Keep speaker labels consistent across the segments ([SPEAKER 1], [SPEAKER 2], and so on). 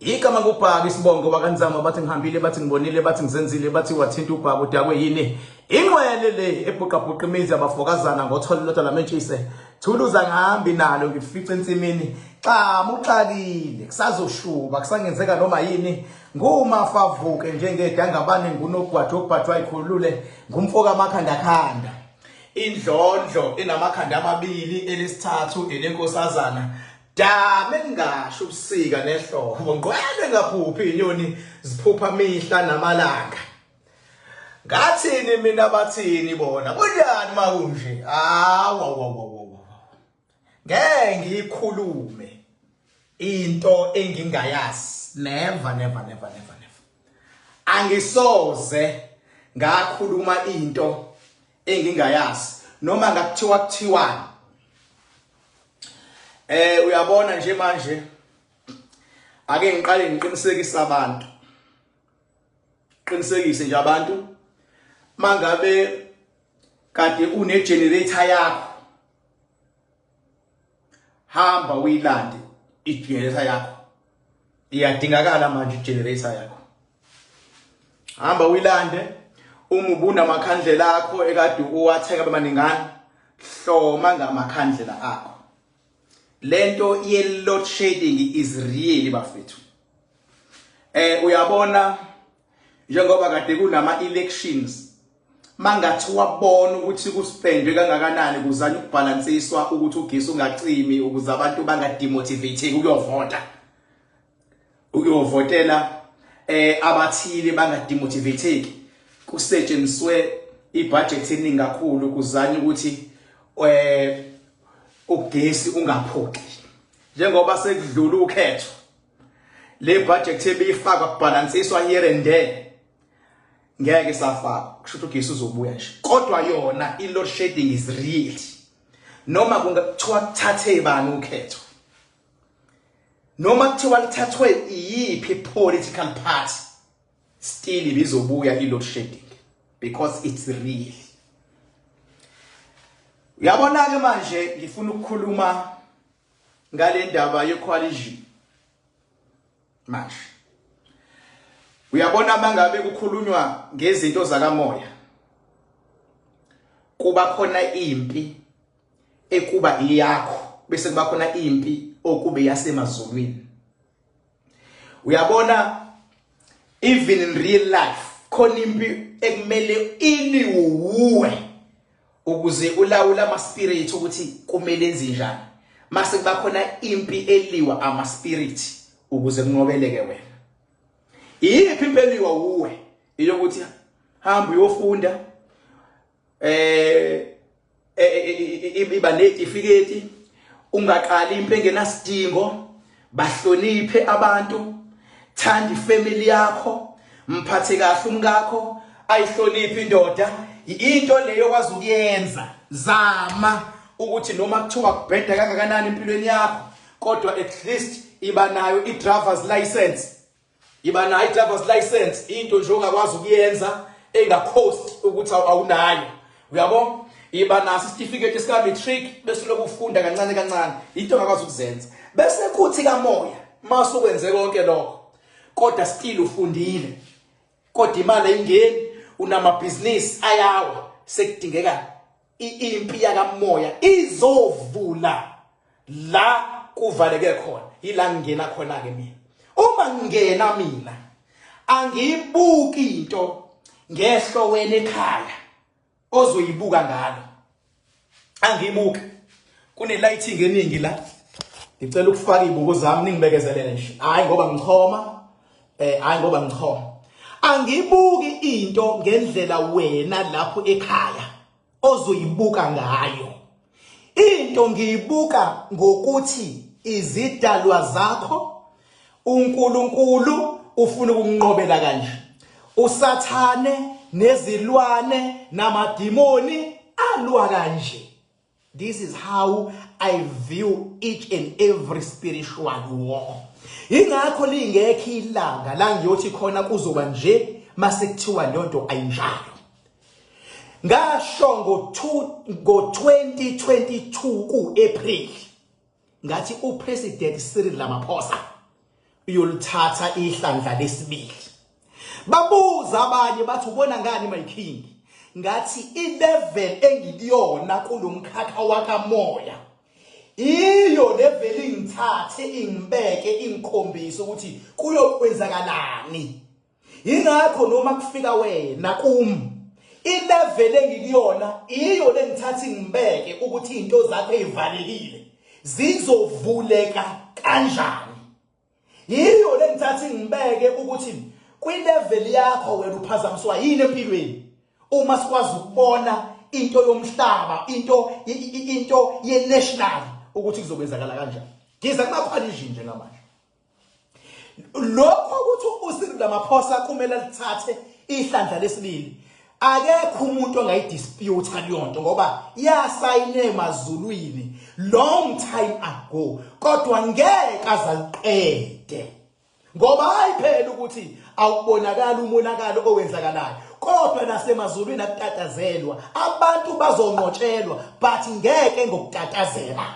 [SPEAKER 1] Igama kuBhaka isibongo bakanzama bathi ngihambile bathi ngibonile bathi ngizenzile bathi wathinta uBhaka udakwe yini inqwele le ebhuqabhuqa imizi abafokazana ngotholota lamentshise thuluza ngihambi nalo ngifice ensimini xa muxakile kusazoshuba kusangenzeka noma yini ngumafavuke njengedangabane ngunogwathi okubhathwa ikhulule ngumfoka amakhanda khanda indlondlo enamakhanda amabili elesithathu elenkosazana dame ngasho ubusika nehlobo ngqwele ngaphuphi inyoni ziphupha mihla namalanga ngathini mina bathini bona kunjani makunje ngeke ngikhulume into engingayazi never angisoze ngakhuluma into engingayazi noma kuthiwani uyabona nje manje ake ngiqale ngiqinisekise abantu qinisekise nje abantu mangabe kade une generator yakho hamba uyilande igenerator yakho iyadingakala manje igenerator yakho hamba uyilande uma ubunamakhandlela akho ekade uwathenga bemaningana hloma ngamakhandlela akho lento ye load shedding is real bafethu uyabona njengoba kade kunama elections mangathi wabona ukuthi kuspendwe kangakanani kuzanya ukubalansiswa ukuthi ugesi ungacimi ukuze abantu bangademotivate ukuyovotela abathile bangademotivate kusetshenziswe ibudget eningi kakhulu kuzanya ukuthi ugesi ungaphoqi njengoba sekudlula ukhetho le budget ebiyifaka kubalansiswa here and there ngeke safaka kusho ugesi uzobuya nje kodwa yona i load shedding is real noma kungathiwa kuthathe bani ukhetho noma kuthiwa lithathwe iyiphi political party still ibizobuya i load shedding because it's real. Uyabona ke manje ngifuna ukukhuluma ngale ndaba ye coalition manje uyabona mangabe kukhulunywa ngezinto zakamoya kuba khona impi ekuba iyakho bese kuba khona impi okube yasemazulwini uyabona even in real life khona impi ekumele iliwuwe ukuze ulawula ama spirit ukuthi kumele enze njani mase kuba khona impi eliwa ama spirit ukuze kunqobeleke wena iyiphi impeliwa uwe iyokuthi hamba uyofunda iba necertificate ungaqali impi engenasidingo bahloniphe abantu thanda ifamily yakho mphathe kahle umkakho ayihloniphe indoda into leyo kwazi ukuyenza zama ukuthi noma kuthiwa kubheda kangakanani empilweni yakho kodwa at least iba nayo i-driver's license into nje ongakwazi ukuyenza engakhost ukuthi awunayo uyabona iba naso certificate esika matric bese lokufunda kancane into ongakwazi ukuzenza bese kuthi kamoya mase ukwenze konke lokho kodwa still ufundile kodwa imali ayingeni unamabhizinisi ayawa sekudingeka impi yakamoya izovula la kuvaleke khona ila ngena khona ke mina uma ngena mina angiyibuki into ngehlo wena ekhaya ozoyibuka ngalo angiyibuki kune lighting eningi la ngicela ukufaka izibuko zami ningibekezelele nje hayi ngoba ngichoma angibuki into ngendlela wena lapho ekhaya ozoyibuka ngayo into ngiyibuka ngokuthi izidalwa zakho uNkulunkulu ufuna ukunqobela kanje usathane nezilwane namadimoni alwa kanje. This is how I view each and every spiritual war. Ingakho lingekho ilanga la ngiyothi khona kuzoba nje mase kuthiwa lonto ayinjalo. Ngasho ngo-2022 ku-April ngathi uPresident Cyril Ramaphosa uyolithatha ihlandla lesibili. Babuza abanye bathi ubona ngani my king? Ngathi i-level engiliyona kulomkhakha wakamoya iyo level ingithathe ingibeke ingikhombise ukuthi kuyokwenzakalani. Ingakho noma kufika wena kum i-level engiliyona iyo lengithatha ingibeke ukuthi into zakho ezivalekile zizovuleka kanjani. Yiyo lengithatha ngibeke ukuthi kwi-level yakho wena uphazamiswa yini empilweni. Uma sikwazi ukubona into yomhlaba, into ye-national ukuthi kuzokwenzakala kanjani. Ngiza kumakhwaliji nje ngamanje. Lokho ukuthi uSirile Ramaphosa kumele lithathe ihlandla lesibili. Akekho umuntu ongayidispute leyo nto ngoba yasayine emazulwini long time ago. Kodwa ngeke azaliqede. Ngoba hayiphela ukuthi awubonakala umonakalo owenzakalayo. Kodwa nasemazulwini akutatazelwa. Abantu bazonqotshelwa but ngeke ngokutatazela.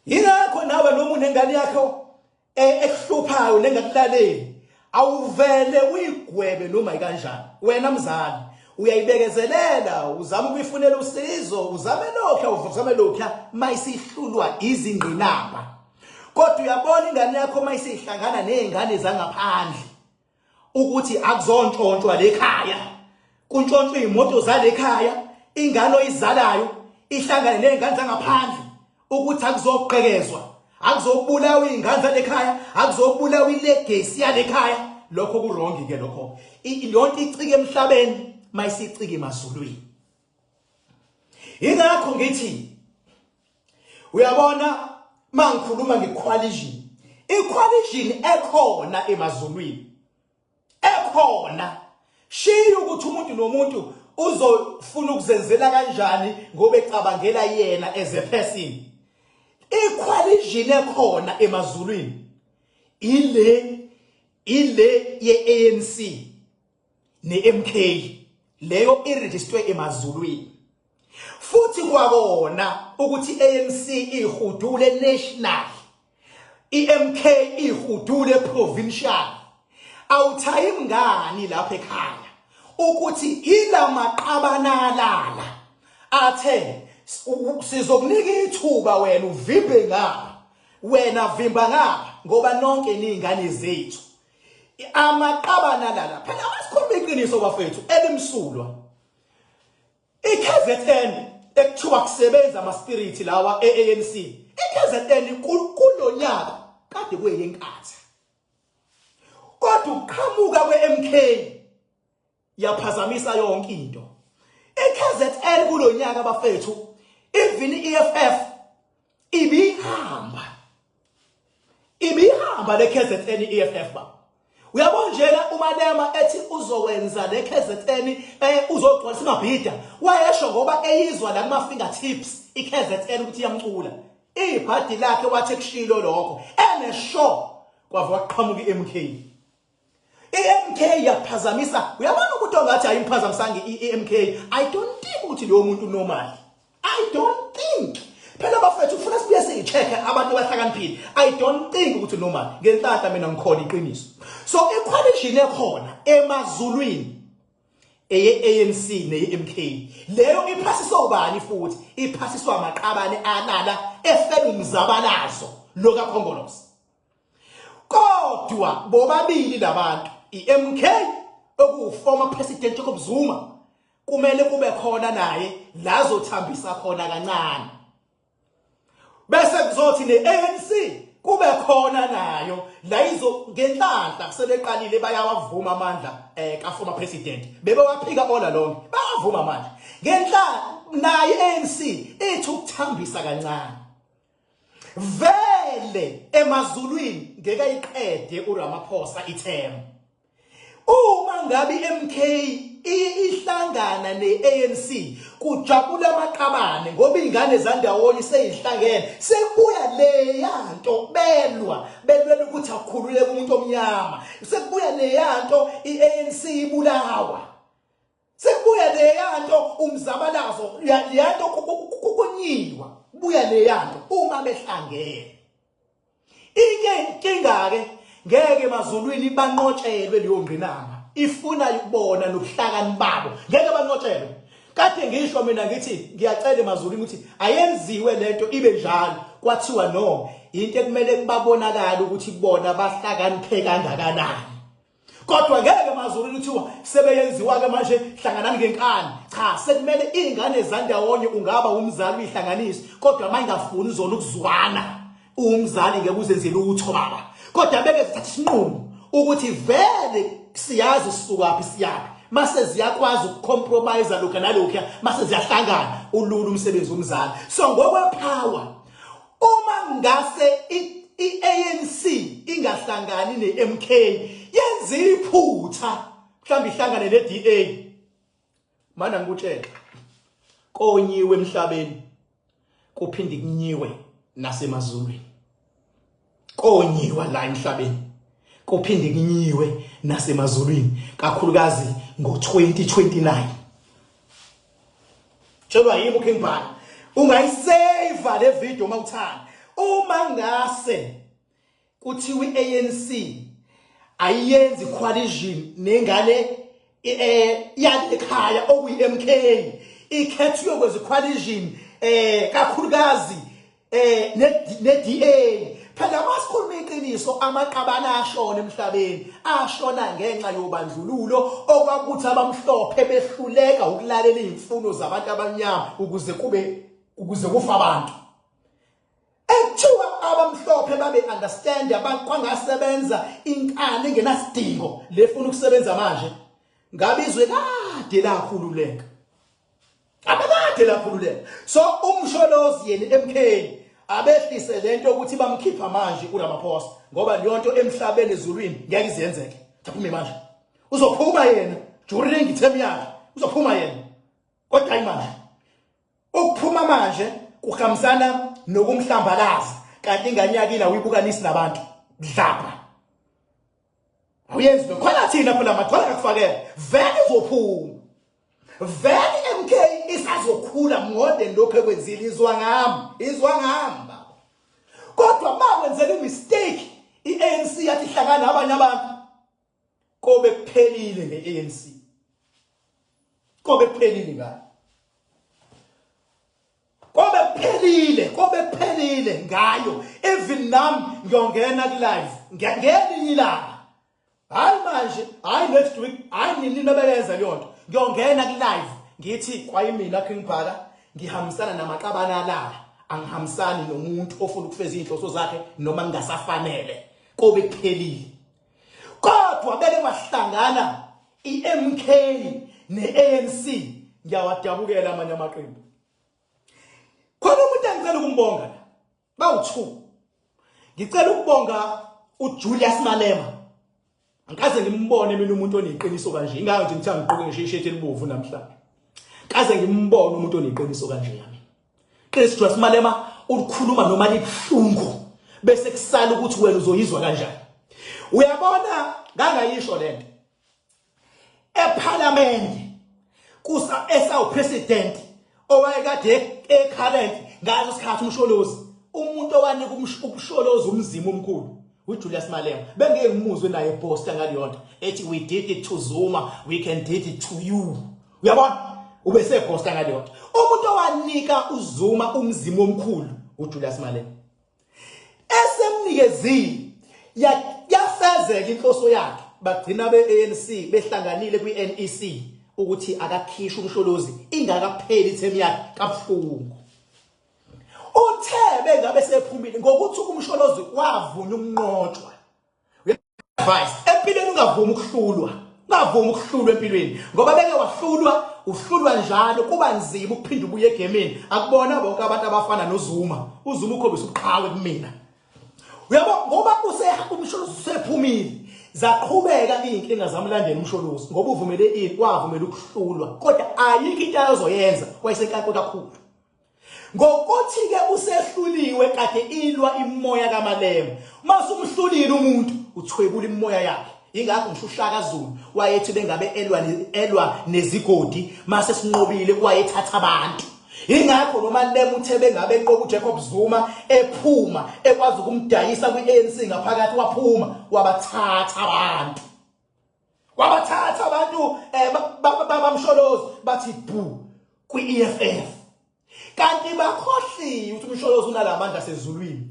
[SPEAKER 1] Yingakho nawe noma unengane yakho ekuhluphayo nengakulaleli awuvele uyigwebe noma ikanjani. Wena mzali uyayibekezelela, uzama ukuyifunela usizo, uzame lokho mayisihlulwa izingqinamba. Kodwa uyabona ingane yakho mayisihlangana nezingane zangaphandle ukuthi akuzontshontshwa lekhaya. Kuntshontshwa izimoto zalekhaya, ingane oyizalayo ihlangane nezingane zangaphandle ukuthi akuzoqhekezwa, akuzobulawa izingane zalekhaya, akuzobulawa ilegacy yalekhaya. Lokho kurongi ke lokho. Lonto icike emhlabeni mayisicike emazulwini. Ingakho ngithi uyabona mangikhuluma ngequalition. Equalition ekhona emazulwini. Ekhona. Shiya ukuthi umuntu nomuntu uzofuna ukuzenzela kanjani ngoba ecabangela yena as a person. Equalition ekhona emazulwini ile ye-ANC ne-MK leyo iregistrwe emazulwini. Futhi kwabona ukuthi i-ANC ihudule national, i-MK ihudule provincial. Awuthayi mngani lapha ekhaya ukuthi ila maqabanalala athe sizokunika ithuba wena uvimbe ngapha, wena vimba ngapha ngoba nonke ningane zethu. Amaqabanalala phela asikhuluma iqiniso bafethu elimsulwa. iKZN ekuthiwa kusebenza ama-spirit lawa e-ANC. iKZN kulonyaka kade kuyenkatha. Kodwa uqhamuka kwe-MK yaphazamisa yonke into. iKZN kulonyaka bafethu even i-EFF ibihamba le-KZN i-EFF ba. Uyabona njena uMalema ethi uzokwenza le-KZN uzogcwalisa amabhida. Wayesho ngoba eyizwa la kuma fingertips i-KZN ukuthi iyamcula. Ibhadi lakhe wathi kushilo lokho. Enesho kwava waqhamuka i-MK. I-MK yaphazamisa. Uyabona ukuthi ongathi ayimphazamisanga i-MK. I don't think ukuthi lo muntu normal. I don't think. Phela bafethu ufuna sibuye siyicheke abantu abahlakaniphile. I don't think ukuthi normal. Ngenhlahla mina ngikhona iqiniso. So equalition ekhona emazulwini eye-ANC neye-MK leyo iphasiswa ubani futhi? Iphasiswa amaqabane alala efela umzabalazo lokaKhongolose. Kodwa bobabili labantu i-MK okuformer president Jacob Zuma kumele kube khona naye la zothambisa khona kancane. Bese kuzothi ne-ANC kube khona nayo la izo ngenhlanhla sebeqalile bayawavuma amandla ka-former president. Bebewaphika ola lonke bayavuma amandla. Ngenhlanhla naye i-ANC ethi ukuthambisa kancane. Vele emazulwini ngeke ayiqede uRamaphosa ithemu. Uma ngabe i-MK ihlangana ne-ANC kujabula amaqabane ngoba izingane zandawonye seyihlangene sekubuya leyanto belwela ukuthi akukhululeke umuntu omnyama. Sekubuya leyanto i-ANC ibulawa. Sekubuya leyanto umzabalazo leyanto kukunyiwa. Buya leyanto uma behlangene. inkinga ke ngeke emazulwini banqotshelwe leyo ngqinamba ifuna ukubona nobuhlakani babo ngeke banqotshelwe kade ngisho mina ngithi ngiyacela emazulwini ukuthi ayenziwe lento ibe njalo kwathiwa no into ekumele kubabonakala ukuthi kubona bahlakaniphe kangakanani kodwa ngeke emazulwini uthiwa sebeyenziwa ke manje hlanganani ngenkani cha sekumele izingane zandawonye ungaba umzali uyihlanganise kodwa mayingafuni zona ukuzwana umzali ngeke uzenzele utho baba kodwa beke sithatha isinqumo ukuthi vele siyazi sisukaphi siyaphi mase ziyakwazi ukucompromise lokho nalokho mase ziyahlangana ululu umsebenzi womzali so ngokwepower uma ngase iANC ingahlangani neMK yenza iphutha mhlawumbe ihlangane neDA mana ngikutshela konyiwe emhlabeni kuphinde kunyiwe nasemazulwini konyiwa la emhlabeni kuphinde kunyiwe nasemazulwini kakhulukazi ngo2029 Tshela yimi uKingban ungayisave le video mawuthanda uma ngase kuthiwa iANC ayenzi coalition nengane yasekhaya okuyiMK ikhethiwe kwezi coalition kakhulukazi neDA phela masikhuluma iqiniso amaqabana ashona emhlabeni ashona ngenxa yobandlululo okwakuthi abamhlophe behluleka ukulalela izimfuno zabantu abanyama ukuze kufa abantu ekuthiwa abamhlophe babe understand abakwangasebenza inkani engenasidingo lefuna ukusebenza manje ngabizwe kade lakhululeka abakade lakhululeka so umsholozi yena MK abehlise lento ukuthi bamkhipha manje kulamaphosta ngoba leyonto emhlabeni ezulwini ngeke izenzeke taphume manje uzophuma yena during ithemu yakhe uzophuma yena kodwa imanje ukuphuma manje kuhambisana nokumhlambalaza kanti inganyakile uyibukanisi nabantu dlapha awuyenzi khona thina phela mathola akufakele vele uzophuma vele MK isazokhula more lokho ekwenzile izwa ngami kodwa makwenzeka imistake iANC yathi hlangana nabanye abantu kobe kuphelile ngeANC kobe kuphelile ngayo kobe kuphelile ngayo even nami ngiyongena live ngelinye ilanga hayi manje hayi next week hayi nini nobeyenza leyonto ngiyongena live ngithi kwayimina Kingbhala ngihambisana namaqabana la angihambisani nomuntu ofuna ukufeza inhloso zakhe noma ngingasafanele kobe kuphelile kodwa beke wahlangana iMK neANC ngiyawadabukela amanye amaqembu khona umuntu engicela ukumbonga la bawu2 ngicela ukubonga uJulius Malema angikaze ngimbone mina umuntu oneqiniso kanje ingayo nje ngithe ngiqoke ngishishethe elibovu namhlanje kaze ngimbone umuntu oneqiniso kanje yami Julius Malema ukhuluma noma libhlungu bese kusala ukuthi wena uzoyizwa kanjani uyabona ngangayisho lento eParliament kusa esawu president owayekade current ngaso isikhathi umsholozi umuntu owanika umsholozi umzimo omkhulu uJulius Malema bengeke ngimuzwe naye eposta ngaliyonto ethi we did it to Zuma we can did it to you uyabona ubese eposta ngaliyonto umuntu owanika uZuma umzimo omkhulu uJulius Malema esemnikezile yafezeka inhloso yakhe bagcina beANC behlanganile kwiNEC ukuthi akakhishwe umsholozi ingakapheli ithemu yakhe kabuhlungu uthe bengabe sephumile ngokuthi umsholozi wavunywa umnqotshwa advice empilweni ungavuma ukuhlulwa empilweni ngoba beke uhlulwa njalo kuba nzima ukuphinda ubuye egemeni akubona bonke abantu abafana noZuma uZuma ukhombisa ubuqhawe kumina uyabo ngoba umsholozi usephumile zaqhubeka inkinga zamlandela umsholozi ngoba uvumele wavumela ukuhlulwa kodwa ayikho into azoyenza wayesenkaqo kakhulu ngokuthi ke usehluliwe kade ilwa imoya kaMalema mase umhlulile umuntu uthwebula imoya yakhe ingakho ngishushlaka Zulu wayethi bengabe elwa nezigodi mase sinqobile wayethatha abantu ingakho noma lema uThebe ngabe eqoka uJacob Zuma ephuma ekwazi ukumdayisa kwi-ANC ngaphakathi waphuma wabathatha abantu babamsholozi bathi bhu kwi-EFF kanti bakhohliwe ukuthi umsholozi unalamandla sezulwini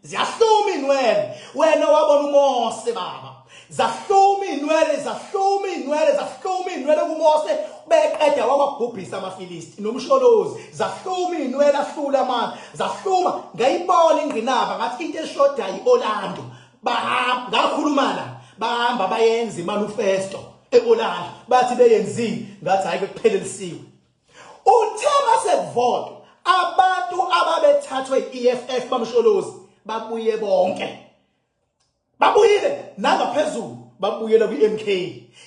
[SPEAKER 1] ziyahluma inwele wena wabona uMose baba zahluma inwele kuMose beqeda wababhubhisa amaFilisti nomsholozi zahluma inwele ahlula amandla zahluma ngayibona ingqinaba ngathi into eshoda yiOrlando ngakhuluma bahamba bayenza imanifesto eOrlando bathi beyenzile ngathi hayi kuphelelisiwe uThema sekuvota abantu ababethathwe iEFF bamsholozi babuye bonke babuyile nangaphezulu babuyela kwiMK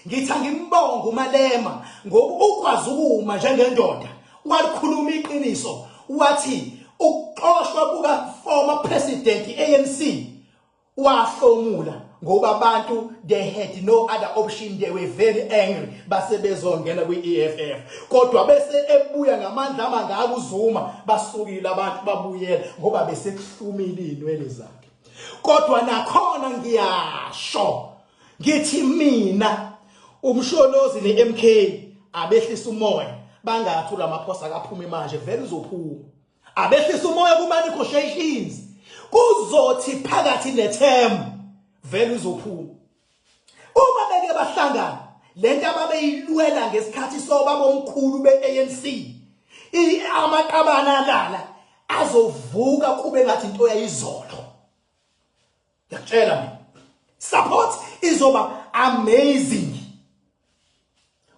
[SPEAKER 1] ngithi ngimbonga uMalema ngoba ukwazi ukuma njengendoda walikhuluma iqiniso wathi ukuxoshwa kuka former president ANC wahlomula ngoba abantu they had no other option, they were very angry base bezongena kwi-EFF kodwa bese ebuya ngamandla amangaka uZuma basukile abantu babuyela ngoba bese kuhlumile inwele zakhe kodwa nakhona ngiyasho ngithi mina umsholozi neMK abehlisa umoya bangathula amaphosa akaphuma manje vele uzophuma abehlisa umoya kuma negotiations kuzothi phakathi neThemba vele uzophuma uma beke bahlangana lento ababeyilwela ngesikhathi sobaba omkhulu beANC amaqabana lala azovuka kube ngathi into yayizolo ngiyatshela mina support izoba amazing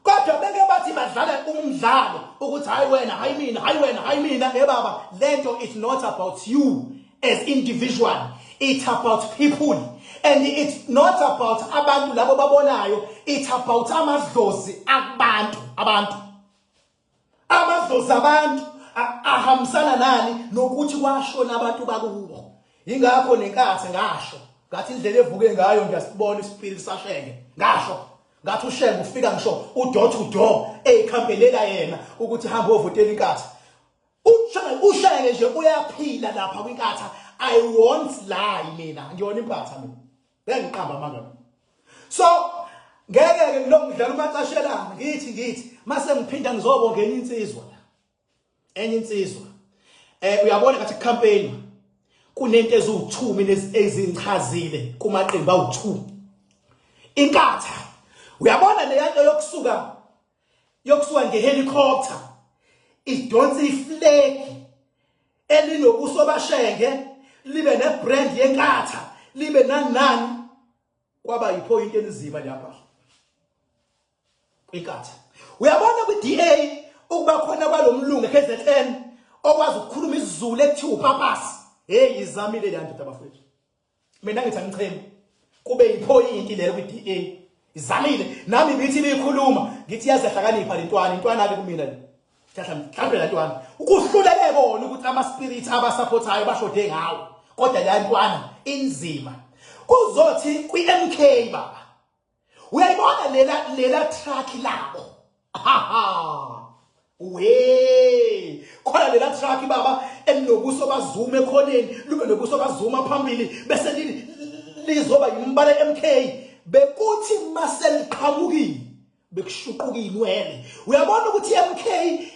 [SPEAKER 1] kodwa beke bathi badlala umdlalo ukuthi hayi wena hayi mina baba lento it's not about you as individual, it's about people. And it's not about abantu labo babonayo, it's about amadlozi abantu. Amadlozi abantu ahamsana nani nokuthi kwashona abantu bakubo. Ingakho nenkathi ngasho, ngathi indlela evuke ngayo ngiyasibona ispirit sashenge. Ngasho, ngathi ushenge ufika ngisho udot to door ekhambelela yena ukuthi hamba ovotela inkathi. Ushenge nje uyaphila lapha kwinkatha. I won't lie mina ngiyona impatha mina bengiqamba manga so ngeke ngilomdlalo umacashelana ngithi mase ngiphinda ngizobonga enye insizwa uyabona kathi campaign kunento ezu2 mina ezinchazile kumaqembu awu2 inkatha uyabona le yanto yokusuka ngehelicopter idonsa iflag elinobuso bashenge libe nebrand yenkatha libe nani kwaba yipoint elizima lapha inkatha uyabona kwiDA ukuba khona kwalomlungu eKZN okwazi ukukhuluma isiZulu ekuthiwa upapasi izamile le nto abafowethu mina ngithi angicheme kube yipoint leyo kwiDA izamile nami ngithi bikhuluma ngithi yazahlakanipha lentwana ke kumina le mhlambe la ntwana ukuhluleke bona ukuthi ama spirits abasupportayo bashode ngawo kodwa la ntwana inzima kuzothi kwiMK baba uyayibona lela track labo khona lela track baba enobuso bazuma ekhoneni lube nobuso bazuma phambili bese lizoba yimbala MK bekuthi maseliqhamukile bekushuquka inwele uyabona ukuthi MK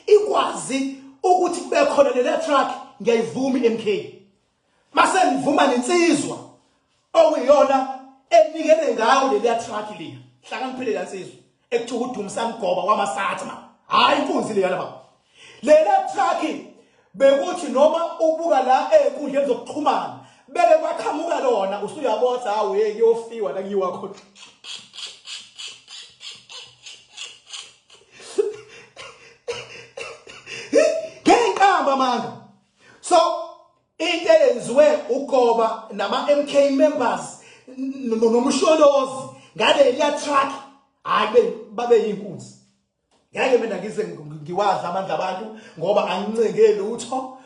[SPEAKER 1] ikwazi ukuthi kube khona le track ngiyayivuma iMK mase ngivuma nensizwa okuyona enikele ngayo le track le hlaka ngiphile lansizwa ekuthiwa udumisa mgoba kwamasatha hayi inkunzi le lapha le track bekuthi noma ubuka la enkundleni zokuxhumana beke kwaqhamuka lona usuyabotha hawe kuyofiwa la ngiyiwa khona manga so into eyenziwe ugoba nama MK members nomsholozi ngale le track hayi babe yinkunzi ngeke mina ngize ngiwazi amandla abantu ngoba angincenge lutho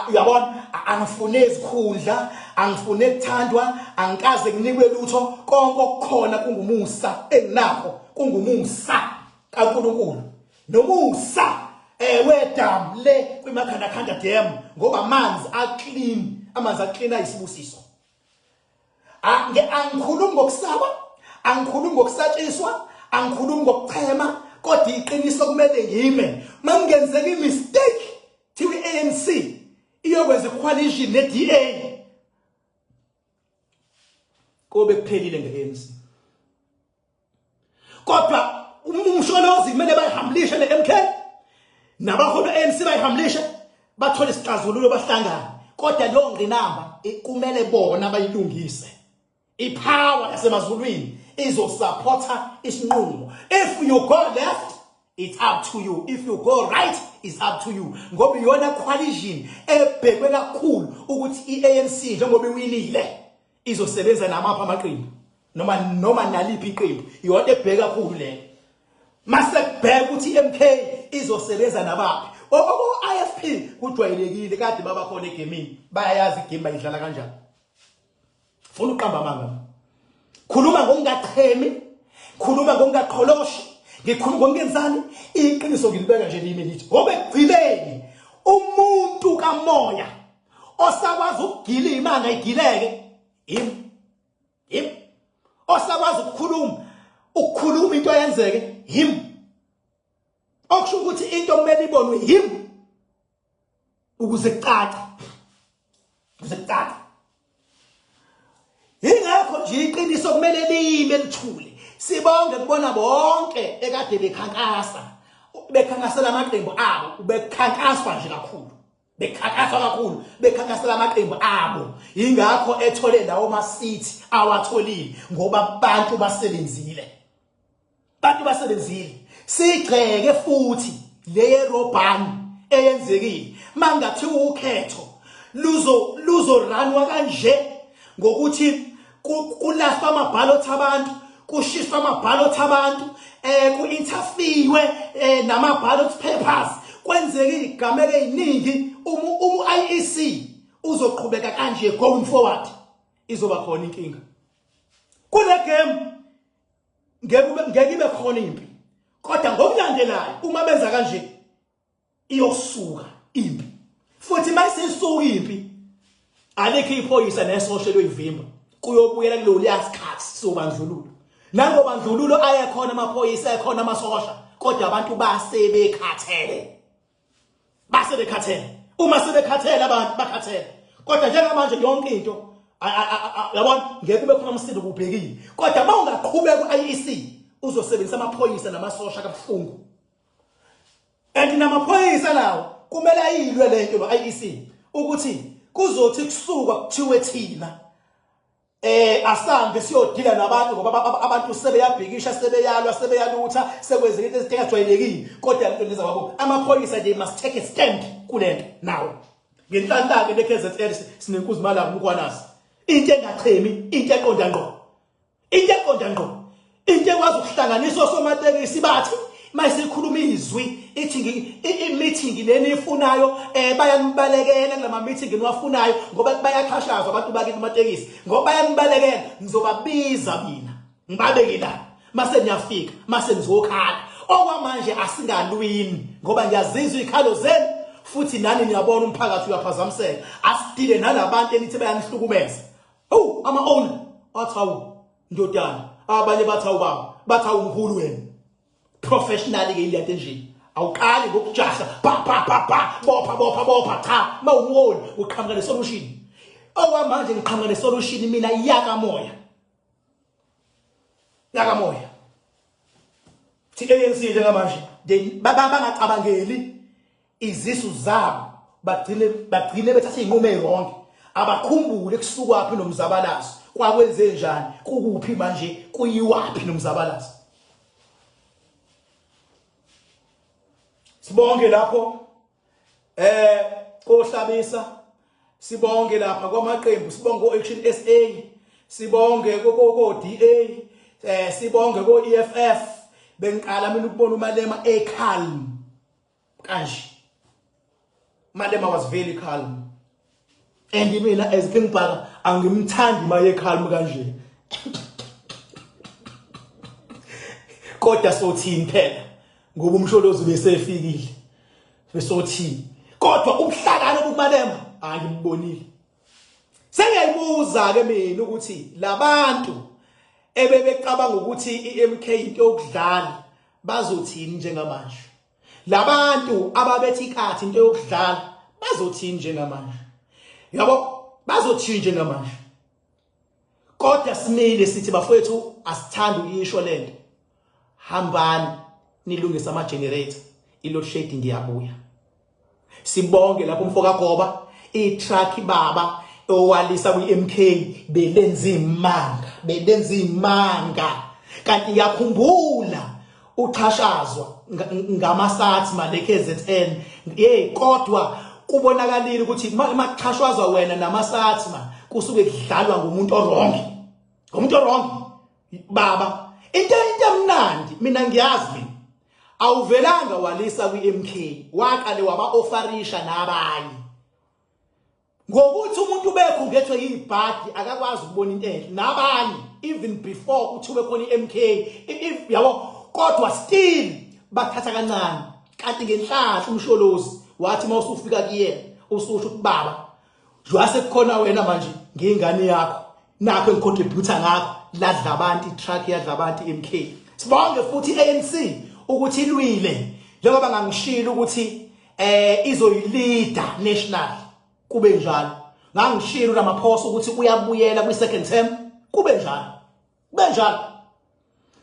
[SPEAKER 1] uyabona angifune izikhundla angifune ukuthandwa angikaze kunikwe lutho konke okukhona kungumusa enginakho kungumusa kaNkulunkulu
[SPEAKER 2] nomusa wedam le kwiMakhandakanda Dam ngoba amanzi aclean ayisibusiso. Angikhulumi ngokusaba, angikhulumi ngokusatshiswa, angikhulumi ngokuchema, kodwa iqiniso kumele ngime. Mangenzeka imistake thiwe ANC iyokwenza coalition neDA kobe kuphelile ngeANC. Kodwa umsholozi kumele bayihambishe neMK nabaholi ANC bayihambishe bathole isixazululo bahlangana. Kodwa lo ngqinamba kumele bona bayilungise. Ipower yasemazulwini izosupporta isinqumo. If you go left, it's up to you. If you go right, it's up to you. Ngoba iyona coalition ebhekwe kakhulu ukuthi iANC njengoba iwinile izosebenza namapha amaqembu noma naliphi iqembu. Iyona ebheka kakhulu le. Mase kubheka ukuthi iMK izosebenza nabaphi. IFP kujwayelekile kade baba khona egamini. Bayayazi igame bayidlala kanjani. Funa uqamba amanga. Khuluma ngokungachemi, khuluma ngokungaqholoshi, ngikhuluma ngokungenzani, iqiniso ngilibeka nje limi lithi ngoba ekugcibeni umuntu kamoya osakwazi ukugila imanga igileke yim osakwazi ukukhuluma into yenzeke yim okusho ukuthi into kumele ibonwe yim ukuze kucace ingakho nje iqiniso kumele lime lithule. Sibonge kubona bonke ekade bekhankasela amaqembu abo, bekhankaswa nje kakhulu, bekhankasela amaqembu abo. Ingakho ethole lawo masithi awatholile ngoba abantu basebenzile. Sigceke futhi le robhani eyenzekile mangathi ukhetho luzo ranwa kanje ngokuthi kulahlwa amabhalothi abantu, kushiswa amabhalothi abantu, ku-interfiwe nama-ballot papers, kwenzeka izigameko eziningi. IEC uzoqhubeka kanje going forward, izoba khona inkinga kule game. Ngeke ibe khona impi, kodwa ngokulandelayo uma benza kanje iyosuka impi. Futhi mayisisuka impi alikho iphoyisa nesosha loyivimba kuyobuyela kulolu yasikhathi sobandlululo. Nangobandlululo ayakhona amaphoyisa, ayakhona amasosha, kodwa abantu basebekhathele. Uma sebekhathele abantu bakhathele. Kodwa njengamanje yonke into yabona ngeke kube khona umsindo kubhekile. Kodwa mawungaqhubeka ku-IEC uzosebenzisa amaphoyisa namasosha kabuhlungu. And namaphoyisa nawo kumele ayilwe lento lo-IEC ukuthi kuzothi kusuka kuthiwe thina asambe siyodila nabantu ngoba abantu sebeyabhikisha, sebeyalwa, sebeyalutha, sekwenzeka into ezingajwayelekile. Kodwa into leza kwabo amaphoyisa they must take a stand kulento nawo. Ngenhlanhla ke leKZN sinenkuzi malanga ukwanasi. Into engachemi, into eqonda ngqo. Into ekwazi ukuhlanganisa osomatekisi bathi mayisikhuluma izwi ithi i-meeting leni ifunayo bayanibalekela kulama meeting niwafunayo ngoba bayaqhashazwa abantu bakithi amatekisi. Ngoba bayanibalekela ngizobabiza mina ngibabeke la mase niyafika mase nizokhala. Okwamanje asingalwini ngoba ngiyazizwa izikhalo zenu futhi nani niyabona umphakathi uyaphazamiseka. Asidile nalabantu enithi bayanihlukumeza. Ama-owner athawu ndodana, abanye bathawu baba, bathawu umkhulu wena. Professionally ke ilento nje awuqali ngokujahla bopha cha mawumoni uqhamuka nesolution. Okwamanje ngiqhamuka nesolution mina yakamoya thi ANC njengamanje bangacabangeli izisu zabo, bagcine bethatha izinqumo ezonke, abakhumbule kusukwaphi nomzabalazo, kwakwenze njani, kukuphi manje, kuyiwaphi nomzabalazo. Sibonge lapho kohlabisa, sibonge lapha kwamaqembu, sibonge ko-Action SA, sibonge ko-DA, sibonge ko-EFF. Bengiqala mina ukubona uMalema calm kanje. Malema was very calm. And mina as King Bhaka angimthandi maye calm kanje. Kodwa sothini phela ngoba umsholozi besefikile besothi kodwa ubuhlakani obukumalema angibonile. Sengiyayibuza ke mina ukuthi labantu ebebecabanga ukuthi iMK into yokudlala bazothini njengamanje. Labantu ababethi ikhathi into yokudlala bazothini njengamanje. Yabo bazothini njengamanje. Kodwa simile sithi bafowethu asithanda uyisho lento. Hambani nilungisa ama generator. Ilo shedding iyabuya. Sibonge lapho umfoka Goba i-truck baba owalisa kwi-MK belenza imanga kanti yakhumbula uxhashazwa ngamasathi male KZN kodwa kubonakalile ukuthi makuxhashazwa wena namasathi kusuke kudlalwa ngumuntu orongi baba into emnandi mina ngiyazi awuvelanga walisa kwi-MK waqale waba-ofarisha nabanye ngokuthi umuntu ubekho ngethwe yibhadi akakwazi ukubona into enhle nabanye even before uthi ube khona iMK yabo kodwa still bathatha kancane kanti ngenhlahla umsholozi wathi mawusufika kuyena ususho ukuthi baba jwase kukhona wena manje ngingane yakho nakho engicontribute ngakho ladla abantu iTruck yadla abantu iMK sibonge futhi ANC ukuthi ilwile njengoba ngangishilo ukuthi izoyilida national kube njalo ngangishilo namaphoso ukuthi uyabuyela kwi second term kube njalo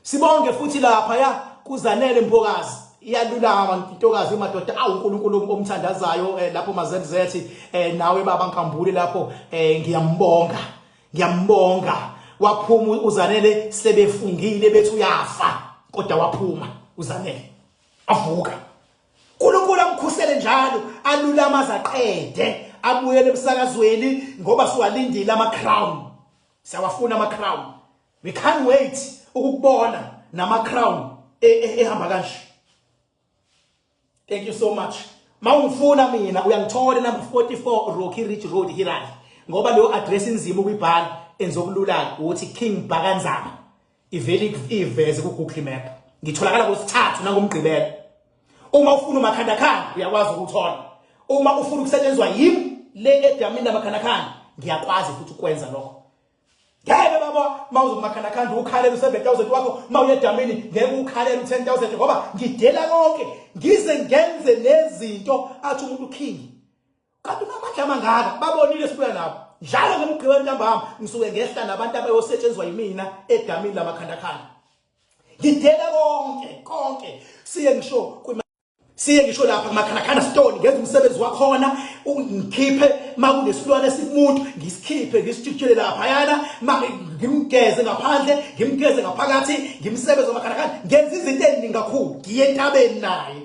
[SPEAKER 2] sibonge futhi lapha ya kuzanele Mpokazi iyalulama intokazi emadoda uNkulunkulu omthandazayo lapho mazenzethi nawe baba Nkambule lapho ngiyambonga waphuma uzanele sebefungile bethi uyafa kodwa waphuma uzanele avuka uNkulunkulu amkhusele njalo alulama azaqede abuyele emsakazweni ngoba siwalindile ama crown siyawafuna ama crown we can't wait ukubona nama crown ehamba kanje. Thank you so much. Mawungifuna mina uyangithola number 44 Rocky Ridge Road Hirali ngoba leyo address inzima ukuyibhala enzokulula ukuthi King Bhakanzama iveze ku Google Map ngitholakala kwesithathu nangomgqibelo. Uma ufuna umakhandakhanda uyakwazi ukuthola. Uma ufuna ukusetshenzwa yimi le edamini lamakhandakhanda ngiyakwazi futhi ukwenza lokho. Ngeke baba mawuzomakhandakhanda ukhalela u7000 wakho mawuyedamini ngeke ukhalela u10000 ngoba ngidela konke ngize ngenze nezinto athi umuntu King. Kanti unamandla amangaka babonile sibuya nabo. Njalo ngemgqibelo ntambama ngisuke ngehla nabantu abayosetshenzwa yimina edamini lamakhandakhanda. Ngidela konke siye ngisho lapha kumakhandakhanda stone ngenza umsebenzi wakhona ungikhiphe makunesilwane esimuntu ngisikhiphe ngisitshitshele lapha yana ngimgeze ngaphandle ngimgeze ngaphakathi ngimsebenza amakhandakhanda ngenza izinto eziningi kakhulu ngiye entabeni naye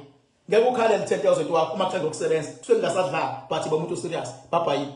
[SPEAKER 2] ngeke ukhalela 10000 wakho uma kusenza ukusebenza kusuke ngingasadlala but bomuntu serious bye bye.